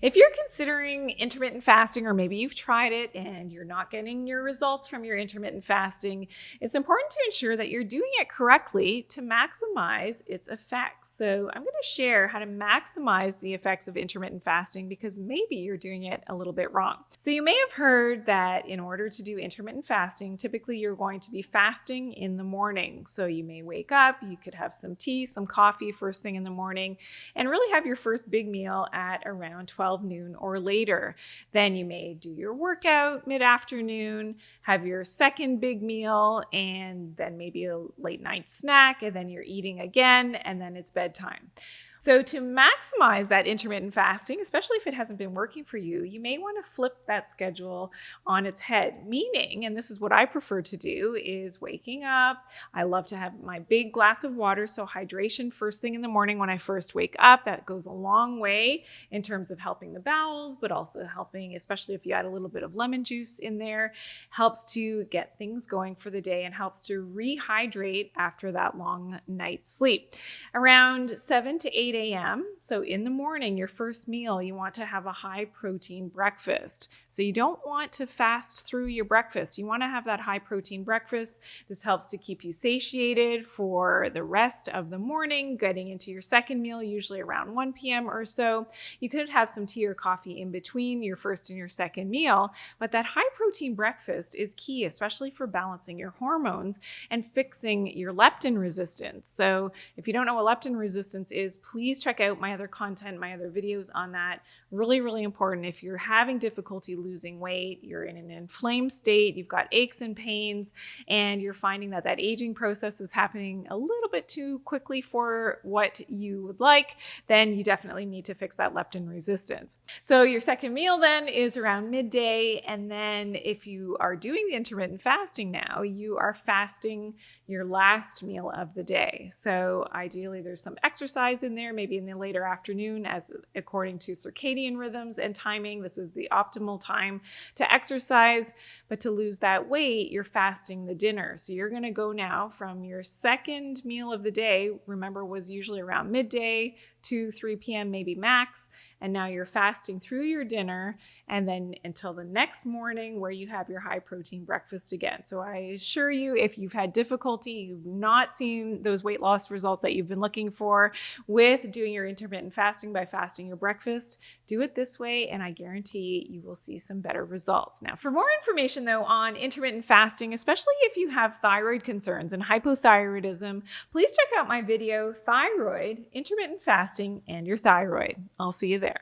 If you're considering intermittent fasting, or maybe you've tried it and you're not getting your results from your intermittent fasting, it's important to ensure that you're doing it correctly to maximize its effects. So I'm going to share how to maximize the effects of intermittent fasting because maybe you're doing it a little bit wrong. So you may have heard that in order to do intermittent fasting, typically you're going to be fasting in the morning. So you may wake up, you could have some tea, some coffee first thing in the morning, and really have your first big meal at around 12 noon or later. Then you may do your workout mid-afternoon, have your second big meal, and then maybe a late night snack, and then you're eating again, and then it's bedtime. So to maximize that intermittent fasting, especially if it hasn't been working for you, you may want to flip that schedule on its head. Meaning, and this is what I prefer to do, is waking up. I love to have my big glass of water, so hydration first thing in the morning when I first wake up. That goes a long way in terms of helping the bowels, but also helping, especially if you add a little bit of lemon juice in there, helps to get things going for the day and helps to rehydrate after that long night's sleep. Around 7 to 8 a.m. So in the morning, your first meal, you want to have a high protein breakfast. So you don't want to fast through your breakfast. You want to have that high protein breakfast. This helps to keep you satiated for the rest of the morning, getting into your second meal, usually around 1 p.m. or so. You could have some tea or coffee in between your first and your second meal, but that high protein breakfast is key, especially for balancing your hormones and fixing your leptin resistance. So if you don't know what leptin resistance is, please check out my other content, my other videos on that. Really, really important. If you're having difficulty losing weight, you're in an inflamed state, you've got aches and pains, and you're finding that that aging process is happening a little bit too quickly for what you would like, then you definitely need to fix that leptin resistance. So your second meal then is around midday. And then if you are doing the intermittent fasting now, you are fasting your last meal of the day. So ideally there's some exercise in there, maybe in the later afternoon, as according to circadian rhythms and timing. This is the optimal time to exercise, but to lose that weight, you're fasting the dinner. So you're going to go now from your second meal of the day, remember was usually around midday, 2, 3 p.m., maybe max. And now you're fasting through your dinner and then until the next morning where you have your high protein breakfast again. So I assure you, if you've had difficulty, you've not seen those weight loss results that you've been looking for with doing your intermittent fasting by fasting your breakfast, do it this way and I guarantee you will see some better results. Now, for more information though on intermittent fasting, especially if you have thyroid concerns and hypothyroidism, please check out my video, Thyroid, Intermittent Fasting, and Your Thyroid. I'll see you there.